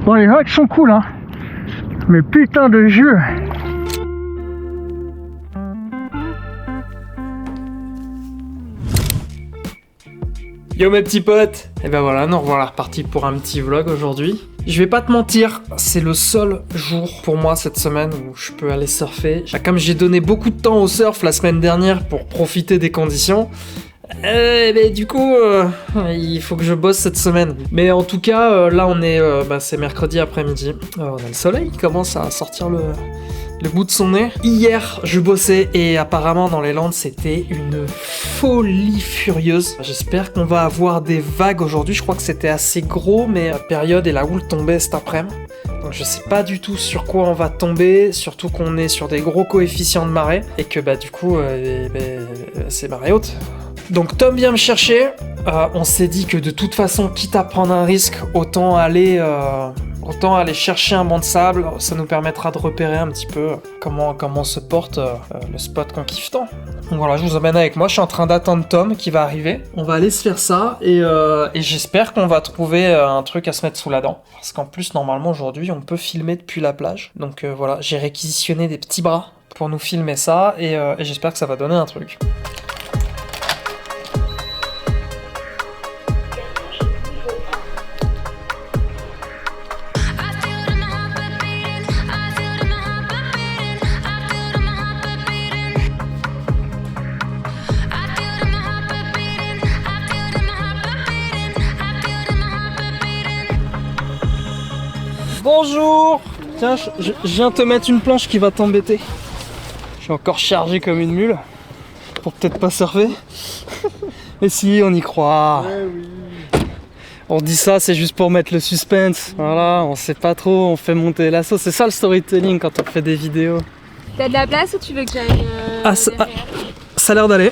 Bon, les vagues sont cool, hein. Mais putain de jeu. Yo mes petits potes. Et ben voilà, nous revoilà repartis pour un petit vlog aujourd'hui. Je vais pas te mentir, c'est le seul jour pour moi cette semaine où je peux aller surfer. Comme j'ai donné beaucoup de temps au surf la semaine dernière pour profiter des conditions, mais du coup, il faut que je bosse cette semaine. Mais en tout cas, là on est, c'est mercredi après-midi. On a le soleil qui commence à sortir le bout de son nez. Hier, je bossais et apparemment dans les Landes, c'était une folie furieuse. J'espère qu'on va avoir des vagues aujourd'hui. Je crois que c'était assez gros, mais la période et la houle tombait cet après-midi. Donc je sais pas du tout sur quoi on va tomber, surtout qu'on est sur des gros coefficients de marée et que du coup, c'est marée haute. Donc Tom vient me chercher. On s'est dit que de toute façon, quitte à prendre un risque, autant aller chercher un banc de sable. Ça nous permettra de repérer un petit peu comment se porte le spot qu'on kiffe tant. Donc voilà, je vous emmène avec moi. Je suis en train d'attendre Tom qui va arriver. On va aller se faire ça et j'espère qu'on va trouver un truc à se mettre sous la dent. Parce qu'en plus, normalement, aujourd'hui, on peut filmer depuis la plage. Donc voilà, j'ai réquisitionné des petits bras pour nous filmer ça et j'espère que ça va donner un truc. Bonjour. Tiens, je viens te mettre une planche qui va t'embêter. Je suis encore chargé comme une mule. Pour peut-être pas surfer. Mais si, on y croit. Ouais, oui. On dit ça, c'est juste pour mettre le suspense. Voilà, on sait pas trop, on fait monter la sauce. C'est ça le storytelling quand on fait des vidéos. T'as de la place ou tu veux que j'aille ça a l'air d'aller.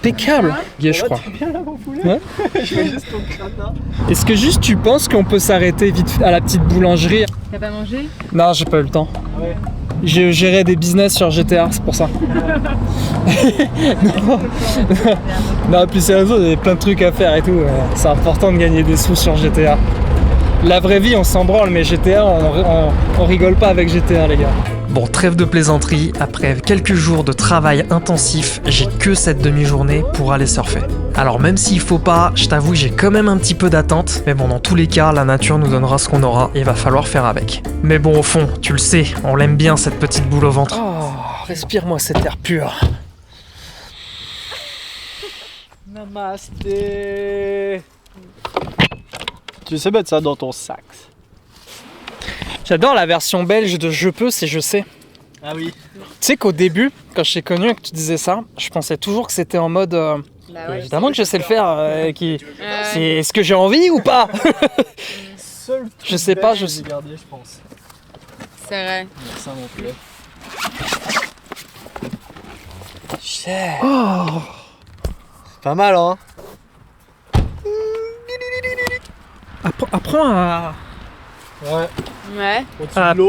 Impeccable. Gué, je crois. Bien là, mon poulet. Ouais. Je fais juste ton crata. Est-ce que juste tu penses qu'on peut s'arrêter vite à la petite boulangerie? T'as pas mangé? Non, j'ai pas eu le temps. Ah ouais. J'ai géré des business sur GTA, c'est pour ça. non, puis sérieusement, il y a plein de trucs à faire et tout. C'est important de gagner des sous sur GTA. La vraie vie, on s'en branle, mais GTA, on rigole pas avec GTA, les gars. Bon, trêve de plaisanterie, après quelques jours de travail intensif, j'ai que cette demi-journée pour aller surfer. Alors même s'il faut pas, je t'avoue que j'ai quand même un petit peu d'attente, mais bon, dans tous les cas, la nature nous donnera ce qu'on aura et il va falloir faire avec. Mais bon, au fond, tu le sais, on l'aime bien cette petite boule au ventre. Oh, respire-moi cet air pur. Namasté. Tu sais mettre ça dans ton sac. J'adore la version belge de je peux, c'est je sais. Ah oui. Tu sais qu'au début, quand je t'ai connu et que tu disais ça, je pensais toujours que c'était en mode évidemment que je sais le faire, c'est est-ce que j'ai envie ou pas? Je sais pas, je sais. Gardé, je pense. C'est vrai. Ça mon poulet. Oh. Pas mal, hein. Apprends à Ouais.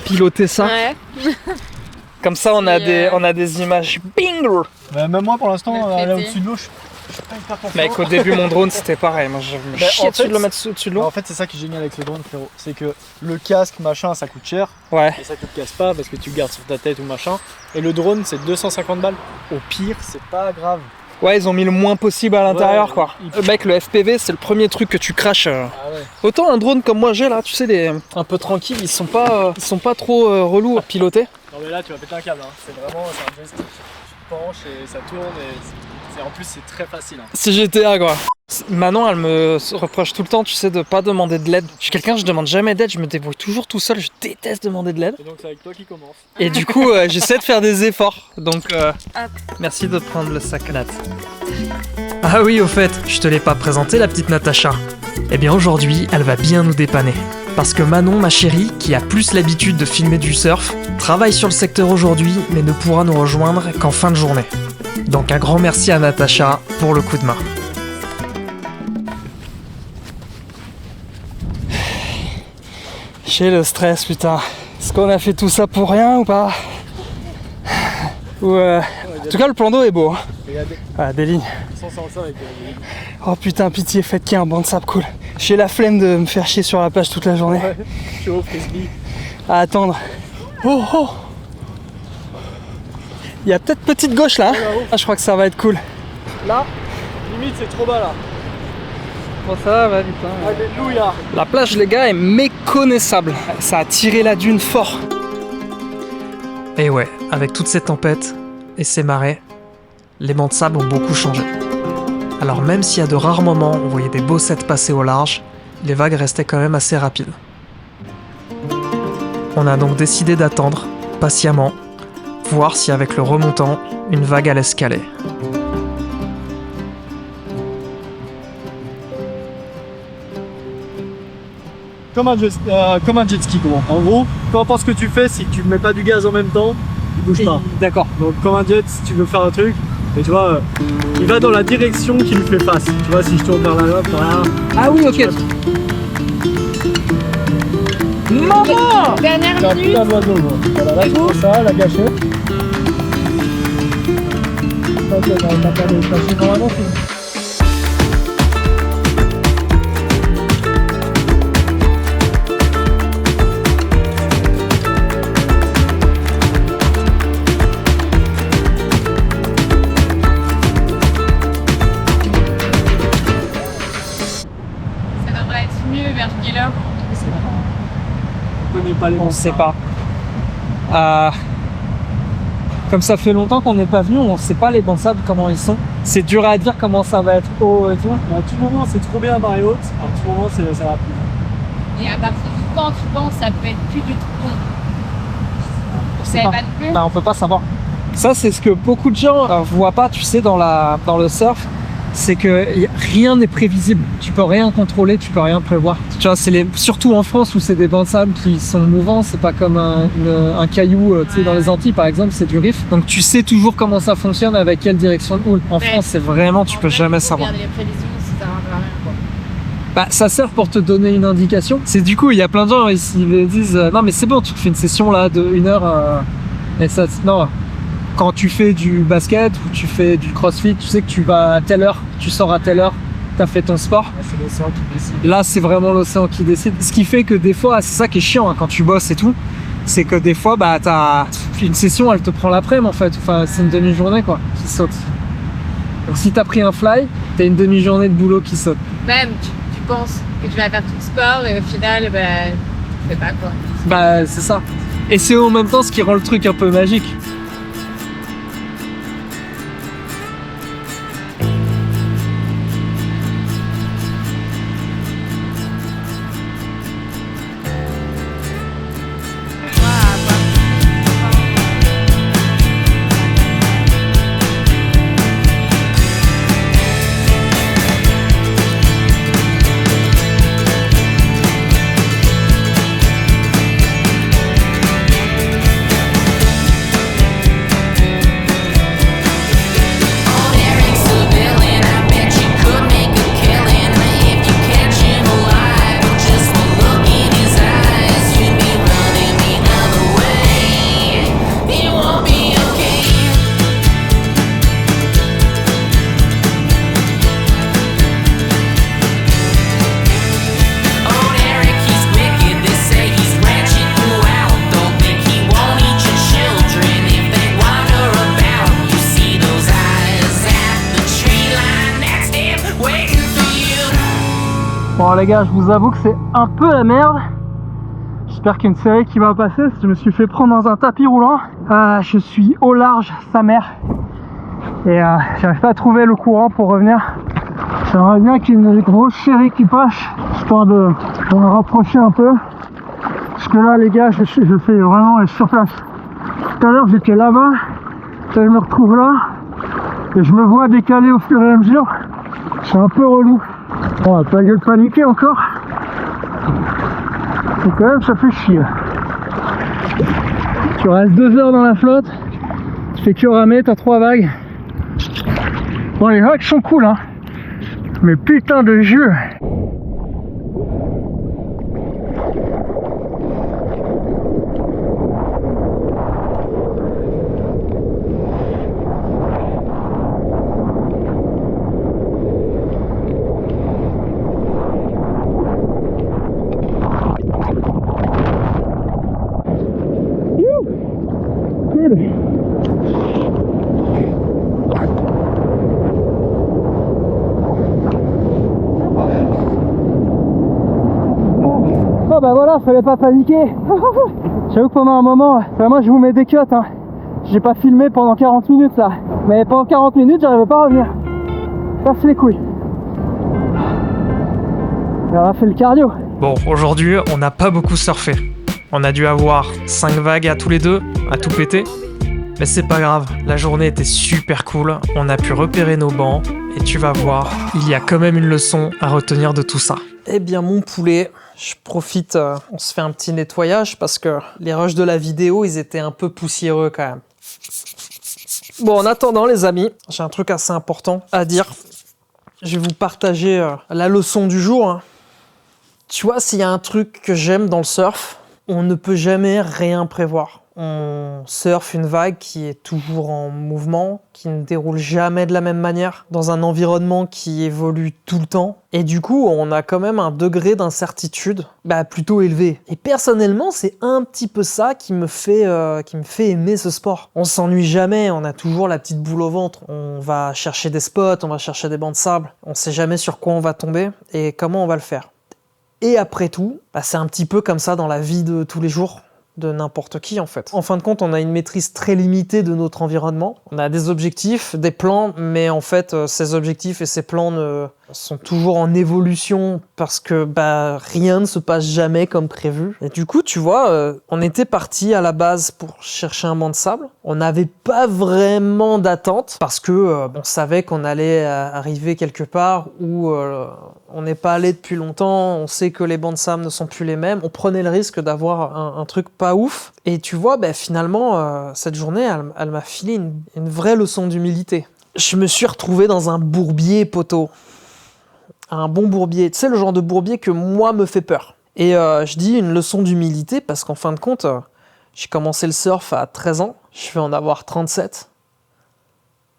piloter ça. Ouais. Comme ça, on a des images. Bing. Bah, même moi, pour l'instant, Le là pété. au-dessus de l'eau, je suis pas hyper confiant. Mec, au début, mon drone, c'était pareil. Moi, je me chiais dessus de le mettre au-dessus de l'eau. En fait, c'est ça qui est génial avec le drone, frérot. C'est que le casque, machin, ça coûte cher. Ouais. Et ça te casse pas parce que tu gardes sur ta tête ou machin. Et le drone, c'est 250 balles. Au pire, c'est pas grave. Ouais, ils ont mis le moins possible à l'intérieur, Ouais, quoi. Mec, le FPV, c'est le premier truc que tu craches. Ah ouais. Autant un drone comme moi j'ai là, tu sais, un peu tranquille, ils sont pas trop relous à piloter. Non mais là, tu vas péter un câble. Hein. C'est vraiment un joystick. Tu penches et ça tourne. Et en plus, c'est très facile. Hein. C'est GTA, quoi. Manon, elle me reproche tout le temps, tu sais, de pas demander de l'aide. Je suis quelqu'un, je demande jamais d'aide, je me débrouille toujours tout seul, je déteste demander de l'aide. Et donc, c'est avec toi qui commence. Et du coup, j'essaie de faire des efforts. Donc, merci de prendre le sac Nat. Ah oui, au fait, je te l'ai pas présenté, la petite Natacha. Eh bien, aujourd'hui, elle va bien nous dépanner. Parce que Manon, ma chérie, qui a plus l'habitude de filmer du surf, travaille sur le secteur aujourd'hui, mais ne pourra nous rejoindre qu'en fin de journée. Donc un grand merci à Natacha pour le coup de main. J'ai le stress, putain. Est-ce qu'on a fait tout ça pour rien ou pas? Ou En tout cas, le plan d'eau est beau. Regardez. Ah, des lignes. Sans ça avec Oh putain, pitié, faites qu'il y ait un banc de sable cool. J'ai la flemme de me faire chier sur la plage toute la journée. Ouais, je suis au frisbee. À attendre. Oh oh. Il y a peut-être petite gauche là. Ah, je crois que ça va être cool. Là, limite c'est trop bas là. Bon ça va vite. Hein. Alléluia. La plage les gars est méconnaissable. Ça a tiré la dune fort. Et ouais, avec toutes ces tempêtes et ces marées, les bancs de sable ont beaucoup changé. Alors même s'il y a de rares moments où on voyait des beaux sets passer au large, les vagues restaient quand même assez rapides. On a donc décidé d'attendre, patiemment, voir si avec le remontant, une vague allait se caler. Comme un jet ski, comment. En gros, peu importe ce que tu fais, si tu mets pas du gaz en même temps, il bouge pas. D'accord. Donc comme un jet, si tu veux faire un truc, et tu vois, il va dans la direction qui lui fait face. Tu vois, si je tourne vers là, Ah oui, ok. Maman! Dernière t'as un minute. putain d'oiseau. Voilà, là, tu prends ça, la gâchette. Ok, t'as pas de cacher normalement, Ça devrait être mieux vers quelle heure? on connaît pas les On sait pas. Comme ça fait longtemps qu'on n'est pas venu, on sait pas les bancs de sable comment ils sont. C'est dur à dire comment ça va être haut et tout. À tout moment, c'est trop bien marée haute. À tout moment, ça va plus. Et à partir du quand tu penses, ça peut être plus du tout bon. Vous savez pas non plus? Bah, on peut pas savoir. Ça, c'est ce que beaucoup de gens voient pas, tu sais, dans le surf. C'est que rien n'est prévisible. Tu peux rien contrôler, tu peux rien prévoir. Tu vois, surtout en France où c'est des bancs de sable qui sont mouvants, c'est pas comme un caillou, tu sais, dans les Antilles par exemple, c'est du riff. Donc tu sais toujours comment ça fonctionne, avec quelle direction de houle. En France, c'est vraiment, tu peux jamais savoir. Regarder les prévisions, si ça marche rien, quoi. Bah, ça sert pour te donner une indication. C'est du coup, il y a plein de gens, ils disent non mais c'est bon, tu fais une session là de 1 heure et ça, non. Quand tu fais du basket ou tu fais du crossfit, tu sais que tu vas à telle heure, tu sors à telle heure, tu as fait ton sport. Là, c'est l'océan qui décide. Là, c'est vraiment l'océan qui décide. Ce qui fait que des fois, c'est ça qui est chiant hein, quand tu bosses et tout, c'est que des fois, bah, t'as une session, elle te prend l'après-midi en fait. Enfin, c'est une demi-journée quoi, qui saute. Donc si t'as pris un fly, t'as une demi-journée de boulot qui saute. Même, tu penses que tu vas faire tout le sport et au final, bah, tu fais pas quoi. Bah, c'est ça. Et c'est en même temps ce qui rend le truc un peu magique. Bon les gars, je vous avoue que c'est un peu la merde. J'espère qu'il y a une série qui va passer. Je me suis fait prendre dans un tapis roulant. Je suis au large, sa mère. Et j'arrive pas à trouver le courant pour revenir. J'aimerais bien qu'il y ait une grosse chérie qui passe, histoire de me rapprocher un peu. Parce que là les gars, je fais vraiment sur place. Tout à l'heure j'étais là-bas, là je me retrouve là. Et je me vois décaler au fur et à mesure. C'est un peu relou. Bon, pas lieu de paniquer encore. Et quand même, ça fait chier. Tu restes 2 heures dans la flotte. Tu fais que ramer, t'as 3 vagues. Bon, les vagues sont cool, hein. Mais putain de jeu. sûr, bah voilà, fallait pas paniquer. J'avoue que pendant un moment, vraiment je vous mets des cuts, hein. J'ai pas filmé pendant 40 minutes là. Mais pendant 40 minutes, j'arrivais pas à revenir. Casse les couilles. Et on a fait le cardio. Bon, aujourd'hui, on n'a pas beaucoup surfé. On a dû avoir 5 vagues à tous les deux, à tout péter. Mais c'est pas grave, la journée était super cool, on a pu repérer nos bancs, et tu vas voir, il y a quand même une leçon à retenir de tout ça. Eh bien mon poulet, je profite, on se fait un petit nettoyage parce que les rushs de la vidéo, ils étaient un peu poussiéreux quand même. Bon, en attendant les amis, j'ai un truc assez important à dire. Je vais vous partager la leçon du jour. Hein. Tu vois, s'il y a un truc que j'aime dans le surf, on ne peut jamais rien prévoir. On surfe une vague qui est toujours en mouvement, qui ne déroule jamais de la même manière, dans un environnement qui évolue tout le temps. Et du coup, on a quand même un degré d'incertitude plutôt élevé. Et personnellement, c'est un petit peu ça qui me fait aimer ce sport. On s'ennuie jamais, on a toujours la petite boule au ventre. On va chercher des spots, on va chercher des bancs de sable. On sait jamais sur quoi on va tomber et comment on va le faire. Et après tout, c'est un petit peu comme ça dans la vie de tous les jours. De n'importe qui en fait. En fin de compte, on a une maîtrise très limitée de notre environnement. On a des objectifs, des plans, mais en fait, ces objectifs et ces plans sont toujours en évolution parce que rien ne se passe jamais comme prévu. Et du coup, tu vois, on était parti à la base pour chercher un banc de sable. On n'avait pas vraiment d'attente parce que on savait qu'on allait arriver quelque part où on n'est pas allé depuis longtemps, on sait que les bancs de sable ne sont plus les mêmes. On prenait le risque d'avoir un truc pas ouf. Et tu vois, finalement, cette journée, elle m'a filé une vraie leçon d'humilité. Je me suis retrouvé dans un bourbier, poteau. Un bon bourbier. Tu sais, le genre de bourbier que moi me fait peur. Et je dis une leçon d'humilité parce qu'en fin de compte, j'ai commencé le surf à 13 ans. Je vais en avoir 37.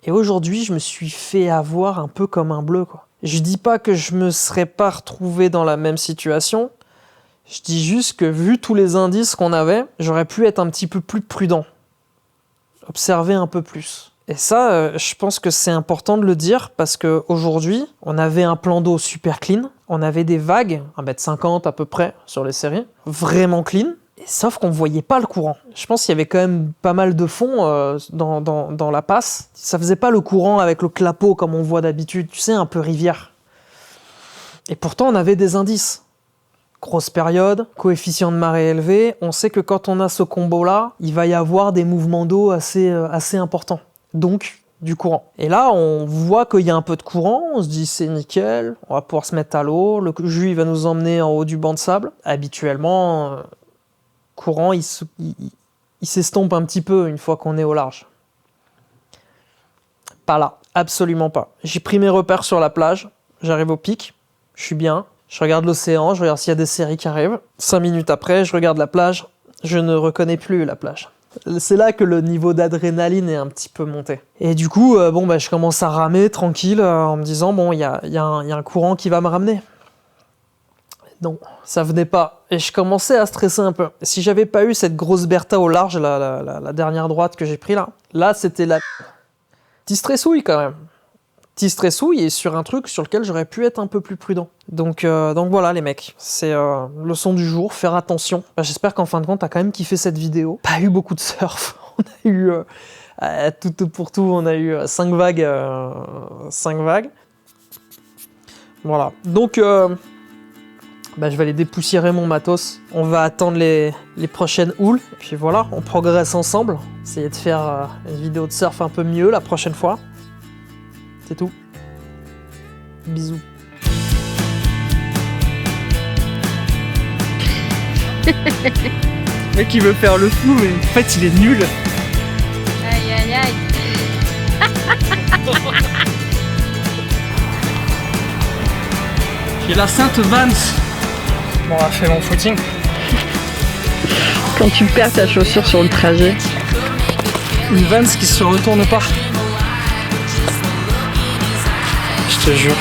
Et aujourd'hui, je me suis fait avoir un peu comme un bleu, quoi. Je dis pas que je me serais pas retrouvé dans la même situation. Je dis juste que vu tous les indices qu'on avait, j'aurais pu être un petit peu plus prudent. Observer un peu plus. Et ça, je pense que c'est important de le dire parce qu'aujourd'hui, on avait un plan d'eau super clean. On avait des vagues, 1,50 m à peu près sur les séries, vraiment clean. Et sauf qu'on voyait pas le courant. Je pense qu'il y avait quand même pas mal de fond dans la passe. Ça faisait pas le courant avec le clapot comme on voit d'habitude, tu sais, un peu rivière. Et pourtant, on avait des indices. Grosse période, coefficient de marée élevé. On sait que quand on a ce combo-là, il va y avoir des mouvements d'eau assez importants. Donc, du courant. Et là, on voit qu'il y a un peu de courant. On se dit, c'est nickel, on va pouvoir se mettre à l'eau. Le jus, il va nous emmener en haut du banc de sable. Habituellement, courant, il s'estompe un petit peu une fois qu'on est au large. Pas là, absolument pas. J'ai pris mes repères sur la plage. J'arrive au pic, je suis bien. Je regarde l'océan, je regarde s'il y a des séries qui arrivent. 5 minutes après, je regarde la plage. Je ne reconnais plus la plage. C'est là que le niveau d'adrénaline est un petit peu monté. Et du coup, je commence à ramer tranquille en me disant, il y a un courant qui va me ramener. Non, ça venait pas. Et je commençais à stresser un peu. Si j'avais pas eu cette grosse Bertha au large, la dernière droite que j'ai pris là c'était la... Petit stressouille quand même. Petit stressouille et sur un truc sur lequel j'aurais pu être un peu plus prudent. Donc voilà les mecs, c'est leçon du jour, faire attention. J'espère qu'en fin de compte, t'as quand même kiffé cette vidéo. Pas eu beaucoup de surf, on a eu tout pour tout, on a eu 5 vagues. Voilà, donc je vais aller dépoussiérer mon matos. On va attendre les prochaines houles. Et puis voilà, on progresse ensemble. Essayer de faire une vidéo de surf un peu mieux la prochaine fois. C'est tout. Bisous. Le mec il veut faire le fou mais en fait il est nul. Aïe aïe aïe. J'ai la Sainte Vance. Bon, on a fait mon footing. Quand tu perds ta chaussure sur le trajet. Une Vance qui se retourne pas. Je te jure.